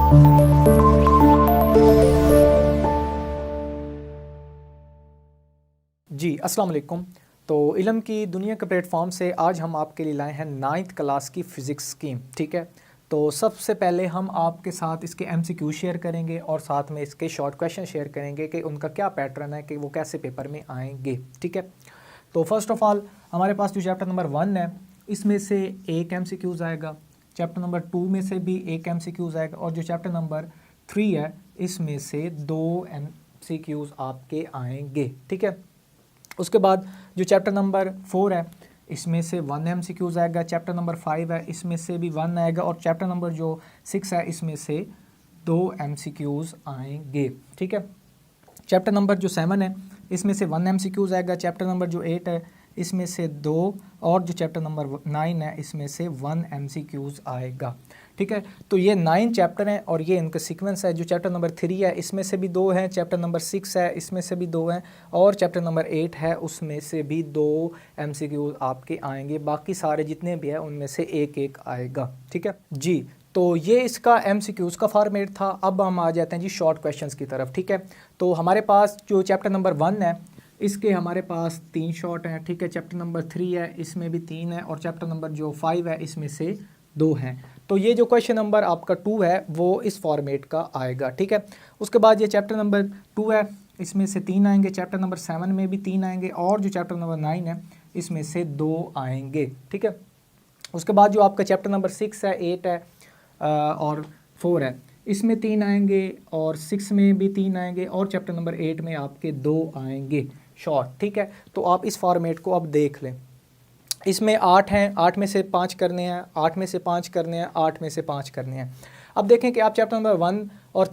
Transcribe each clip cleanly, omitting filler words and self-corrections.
जी अस्सलाम वालेकुम। तो इल्म की दुनिया के प्लेटफॉर्म से आज हम आपके लिए लाए हैं 9th क्लास की फ़िज़िक्स स्कीम। ठीक है, तो सबसे पहले हम आपके साथ इसके MCQ शेयर करेंगे और साथ में इसके शॉर्ट क्वेश्चन शेयर करेंगे कि उनका क्या पैटर्न है, कि वो कैसे पेपर में आएंगे। ठीक है, तो फर्स्ट ऑफ़ ऑल हमारे पास जो चैप्टर नंबर 1 है इसमें से एक MCQs आएगा, चैप्टर नंबर 2 में से भी एक MCQs आएगा और जो चैप्टर नंबर 3 है इसमें से 2 MCQs आपके आएंगे। ठीक है, उसके बाद जो चैप्टर नंबर 4 है इसमें से 1 MCQs आएगा, चैप्टर नंबर 5 है इसमें से भी 1 आएगा और चैप्टर नंबर जो 6 है इसमें से 2 MCQs आएंगे। ठीक है, चैप्टर नंबर जो 7 है इसमें से 1 MCQs आएगा, चैप्टर नंबर जो 8 है इसमें से 2 और जो चैप्टर नंबर 9 है इसमें से 1 MCQs आएगा। ठीक है, तो ये 9 चैप्टर हैं और ये इनका सीक्वेंस है। जो चैप्टर नंबर 3 है इसमें से भी 2 हैं, चैप्टर नंबर 6 है इसमें से भी 2 हैं और चैप्टर नंबर 8 है उसमें से भी 2 MCQs आपके आएंगे। बाकी सारे जितने भी हैं उनमें से एक एक आएगा। ठीक है जी, तो ये इसका MCQs का फॉर्मेट था। अब हम आ जाते हैं जी शॉर्ट क्वेश्चंस की तरफ। ठीक है, तो हमारे पास जो चैप्टर नंबर 1 है इसके हमारे पास 3 शॉर्ट हैं। ठीक है, चैप्टर नंबर 3 है इसमें भी 3 है और चैप्टर नंबर जो 5 है इसमें से 2 हैं। तो ये जो क्वेश्चन नंबर आपका 2 है वो इस फॉर्मेट का आएगा। ठीक है, उसके बाद ये चैप्टर नंबर 2 है इसमें से 3 आएंगे, चैप्टर नंबर 7 में भी 3 आएंगे और जो चैप्टर नंबर 9 है इसमें से 2 आएंगे। ठीक है, उसके बाद जो आपका चैप्टर नंबर 6 है, 8 है और 4 है इसमें 3 आएंगे और 6 में भी 3 आएंगे और चैप्टर नंबर 8 में आपके 2 आएंगे शॉर्ट। ठीक है, तो आप इस फॉर्मेट को अब देख लें। इसमें 8 हैं, 8 में से 5 करने हैं, 8 में से 5 करने हैं, 8 में से 5 करने हैं। अब देखें कि आप चैप्टर नंबर 1 और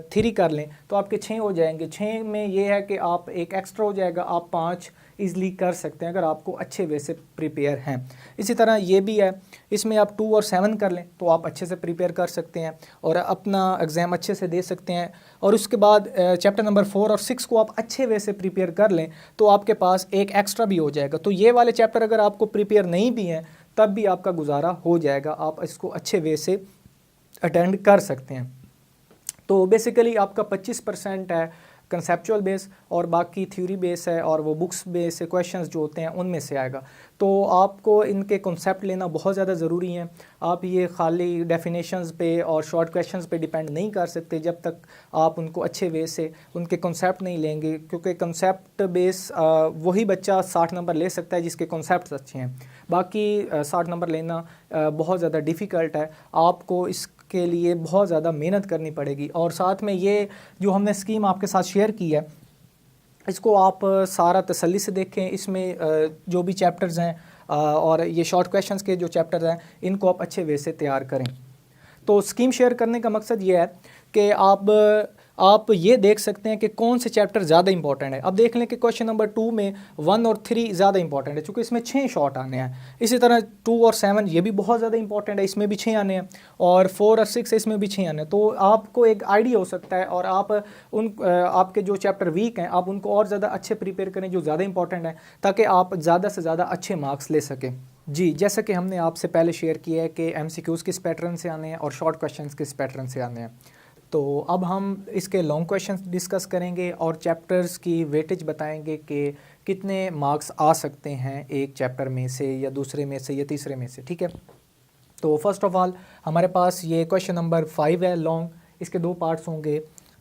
3 कर लें तो आपके 6 हो जाएंगे। 6 में ये है कि आप एक एक्स्ट्रा हो जाएगा, आप 5 ईज़िली कर सकते हैं अगर आपको अच्छे वे से प्रिपेयर हैं। इसी तरह ये भी है, इसमें आप 2 और 7 कर लें तो आप अच्छे से प्रिपेयर कर सकते हैं और अपना एग्ज़ाम अच्छे से दे सकते हैं। और उसके बाद चैप्टर नंबर 4 और 6 को आप अच्छे वे से प्रिपेयर कर लें तो आपके पास एक एक्स्ट्रा भी हो जाएगा। तो ये वाले चैप्टर अगर आपको प्रिपेयर नहीं भी हैं तब भी आपका गुजारा हो जाएगा, आप इसको अच्छे वे से अटेंड कर सकते हैं। तो बेसिकली आपका 25% है कंसेप्चुअल बेस और बाकी थ्योरी बेस है और वो बुक्स बेस से क्वेश्चंस जो होते हैं उनमें से आएगा। तो आपको इनके कॉन्सेप्ट लेना बहुत ज़्यादा ज़रूरी है। आप ये खाली डेफिनेशंस पे और शॉर्ट क्वेश्चंस पे डिपेंड नहीं कर सकते जब तक आप उनको अच्छे वे से उनके कॉन्सेप्ट नहीं लेंगे, क्योंकि कॉन्सेप्ट बेस वही बच्चा 60 नंबर ले सकता है जिसके कॉन्सेप्ट अच्छे हैं। बाकी 60 नंबर लेना बहुत ज़्यादा डिफ़िकल्ट है, आपको इसके लिए बहुत ज़्यादा मेहनत करनी पड़ेगी। और साथ में ये जो हमने स्कीम आपके साथ शेयर की है इसको आप सारा तसल्ली से देखें। इसमें जो भी चैप्टर्स हैं और ये शॉर्ट क्वेश्चंस के जो चैप्टर्स हैं इनको आप अच्छे वे से तैयार करें। तो स्कीम शेयर करने का मकसद ये है कि आप ये देख सकते हैं कि कौन से चैप्टर ज़्यादा इंपॉर्टेंट है। अब देख लें कि क्वेश्चन नंबर 2 में 1 और 3 ज़्यादा इंपॉर्टेंट है क्योंकि इसमें 6 शॉर्ट आने हैं। इसी तरह 2 और 7 ये भी बहुत ज़्यादा इंपॉर्टेंट है, इसमें भी 6 आने हैं और 4 और 6 इसमें भी 6 आने हैं। तो आपको एक आइडिया हो सकता है और आप आपके जो चैप्टर वीक हैं आप उनको और ज़्यादा अच्छे प्रिपेयर करें जो ज़्यादा इंपॉर्टेंट है, ताकि आप ज़्यादा से ज़्यादा अच्छे मार्क्स ले सकें। जी, जैसा कि हमने आपसे पहले शेयर किया है कि MCQs किस पैटर्न से आने हैं और शॉर्ट क्वेश्चंस किस पैटर्न से आने हैं। तो अब हम इसके लॉन्ग क्वेश्चंस डिस्कस करेंगे और चैप्टर्स की वेटेज बताएंगे कि कितने मार्क्स आ सकते हैं एक चैप्टर में से या दूसरे में से या तीसरे में से। ठीक है, तो फर्स्ट ऑफ ऑल हमारे पास ये क्वेश्चन नंबर 5 है लॉन्ग, इसके 2 पार्ट्स होंगे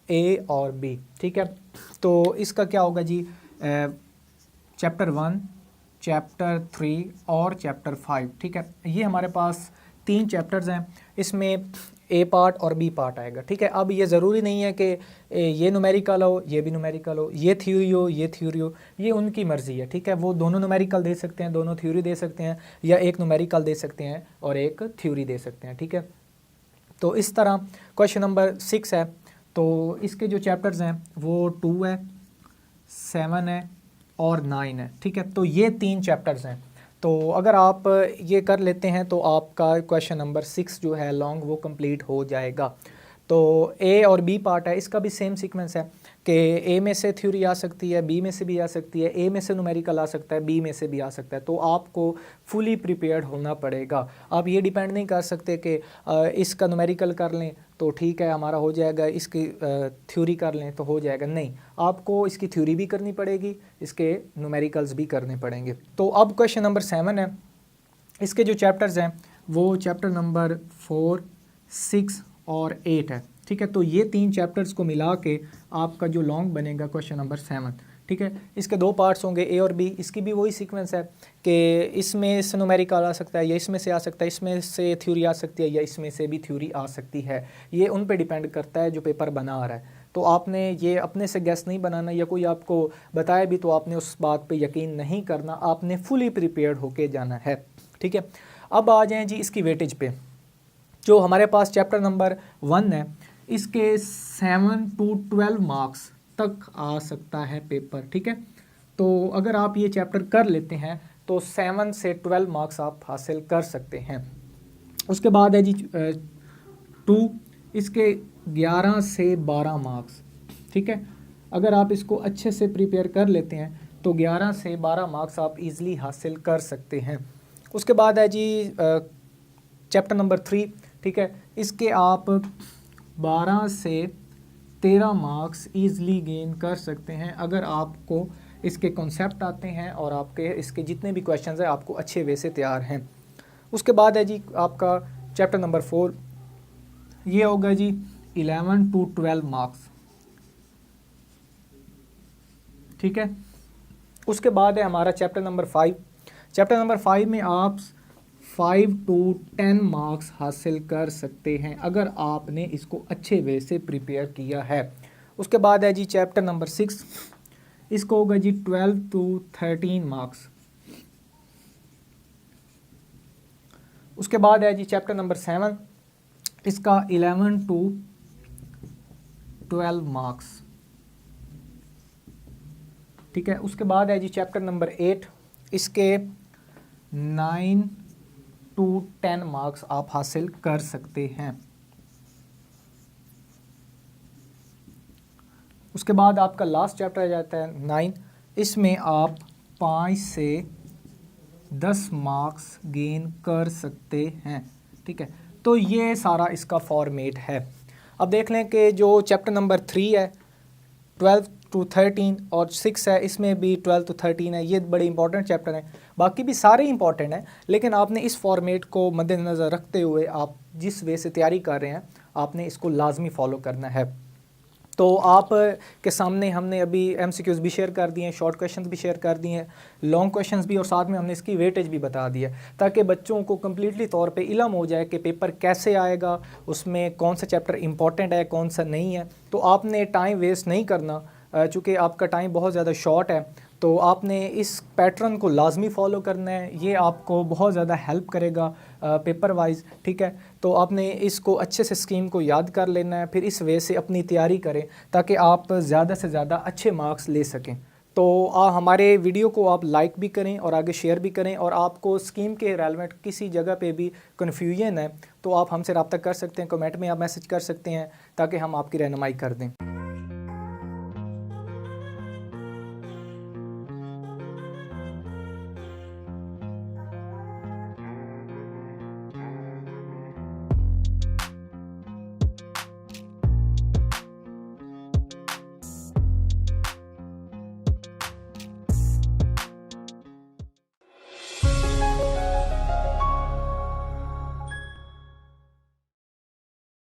A और B। ठीक है, तो इसका क्या होगा जी, चैप्टर 1, चैप्टर 3 और चैप्टर 5। ठीक है, ये हमारे पास 3 चैप्टर्स हैं, इसमें A पार्ट और B पार्ट आएगा। ठीक है, अब ये ज़रूरी नहीं है कि ये न्यूमेरिकल हो ये भी न्यूमेरिकल हो, ये थ्योरी हो ये थ्योरी हो, ये उनकी मर्ज़ी है। ठीक है, वो दोनों न्यूमेरिकल दे सकते हैं, दोनों थ्योरी दे सकते हैं या एक न्यूमेरिकल दे सकते हैं और एक थ्योरी दे सकते हैं। ठीक है, तो इस तरह क्वेश्चन नंबर 6 है, तो इसके जो चैप्टर्स हैं वो 2 है, 7 है और 9 है। ठीक है, तो ये 3 चैप्टर्स हैं। तो अगर आप ये कर लेते हैं तो आपका क्वेश्चन नंबर 6 जो है लॉन्ग वो कंप्लीट हो जाएगा। तो ए और बी पार्ट है, इसका भी सेम सीक्वेंस है कि ए में से थ्योरी आ सकती है, बी में से भी आ सकती है, ए में से न्यूमेरिकल आ सकता है, बी में से भी आ सकता है। तो आपको फुली प्रिपेयर्ड होना पड़ेगा। आप ये डिपेंड नहीं कर सकते कि इसका न्यूमेरिकल कर लें तो ठीक है हमारा हो जाएगा, इसकी थ्योरी कर लें तो हो जाएगा, नहीं, आपको इसकी थ्योरी भी करनी पड़ेगी, इसके न्यूमेरिकल्स भी करने पड़ेंगे। तो अब क्वेश्चन नंबर 7 है, इसके जो चैप्टर्स हैं वो चैप्टर नंबर 4, 6 और 8 है, ठीक है। तो ये 3 चैप्टर्स को मिला के आपका जो लॉन्ग बनेगा क्वेश्चन नंबर 7, ठीक है। इसके 2 पार्ट्स होंगे, ए और बी। इसकी भी वही सीक्वेंस है कि इसमें से न्यूमेरिकल आ सकता है, या इसमें से आ सकता है, इसमें से थ्योरी आ सकती है, या इसमें से भी थ्योरी आ सकती है। ये उन पे डिपेंड करता है जो पेपर बना रहा है। तो आपने ये अपने से गैस नहीं बनाना, या कोई आपको बताए भी तो आपने उस बात पे यकीन नहीं करना, आपने फुली प्रिपेयर्ड होके जाना है, ठीक है। अब आ जाएं जी इसकी वेटेज पे। जो हमारे पास चैप्टर नंबर 1 है, इसके 7 to 12 मार्क्स तक आ सकता है पेपर, ठीक है। तो अगर आप ये चैप्टर कर लेते हैं तो 7 से 12 मार्क्स आप हासिल कर सकते हैं। उसके बाद है जी 2, इसके 11 से 12 मार्क्स, ठीक है। अगर आप इसको अच्छे से प्रिपेयर कर लेते हैं तो 11 से 12 मार्क्स आप इजीली हासिल कर सकते हैं। उसके बाद है जी चैप्टर नंबर 3, ठीक है। इसके आप 12 से 13 मार्क्स ईज़िली गेन कर सकते हैं अगर आपको इसके कॉन्सेप्ट आते हैं और आपके इसके जितने भी क्वेश्चंस हैं आपको अच्छे वे से तैयार हैं। उसके बाद है जी आपका चैप्टर नंबर 4, ये होगा जी 11 to 12 मार्क्स, ठीक है। उसके बाद है हमारा चैप्टर नंबर 5। चैप्टर नंबर 5 में आप 5 to 10 मार्क्स हासिल कर सकते हैं अगर आपने इसको अच्छे वे से प्रिपेयर किया है। उसके बाद है जी चैप्टर नंबर 6, इसको होगा जी 12 to 13 मार्क्स। उसके बाद है जी चैप्टर नंबर 7, इसका 11 to 12 मार्क्स, ठीक है। उसके बाद है जी चैप्टर नंबर 8, इसके 9 to 10 मार्क्स आप हासिल कर सकते हैं। उसके बाद आपका लास्ट चैप्टर आ जाता है 9, इसमें आप 5 से 10 मार्क्स गेन कर सकते हैं, ठीक है। तो ये सारा इसका फॉर्मेट है। अब देख लें कि जो चैप्टर नंबर 3 है 12 to 13 और 6 है, इसमें भी 12 to 13 है, ये बड़े इंपॉर्टेंट चैप्टर हैं। बाकी भी सारे इंपॉर्टेंट हैं, लेकिन आपने इस फॉर्मेट को मद्देनज़र रखते हुए आप जिस वे से तैयारी कर रहे हैं आपने इसको लाजमी फॉलो करना है। तो आप के सामने हमने अभी MCQs भी शेयर कर दिए हैं, शॉर्ट क्वेश्चंस भी शेयर कर दिए हैं, लॉन्ग क्वेश्चंस भी, और साथ में हमने इसकी वेटेज भी बता दिया ताकि बच्चों को कम्प्लीटली तौर पे इल्म हो जाए कि पेपर कैसे आएगा, उसमें कौन सा चैप्टर इंपॉर्टेंट है कौन सा नहीं है। तो आपने टाइम वेस्ट नहीं करना, चूँकि आपका टाइम बहुत ज़्यादा शॉर्ट है, तो आपने इस पैटर्न को लाजमी फ़ॉलो करना है। ये आपको बहुत ज़्यादा हेल्प करेगा पेपर वाइज, ठीक है। तो आपने इसको अच्छे से स्कीम को याद कर लेना है, फिर इस वे से अपनी तैयारी करें ताकि आप ज़्यादा से ज़्यादा अच्छे मार्क्स ले सकें। तो हमारे वीडियो को आप लाइक भी करें और आगे शेयर भी करें, और आपको स्कीम के रेलेवेंट किसी जगह पे भी कन्फ्यूजन है तो आप हमसे रब्ता कर सकते हैं, कमेंट में आप मैसेज कर सकते हैं ताकि हम आपकी रहनुमाई कर दें।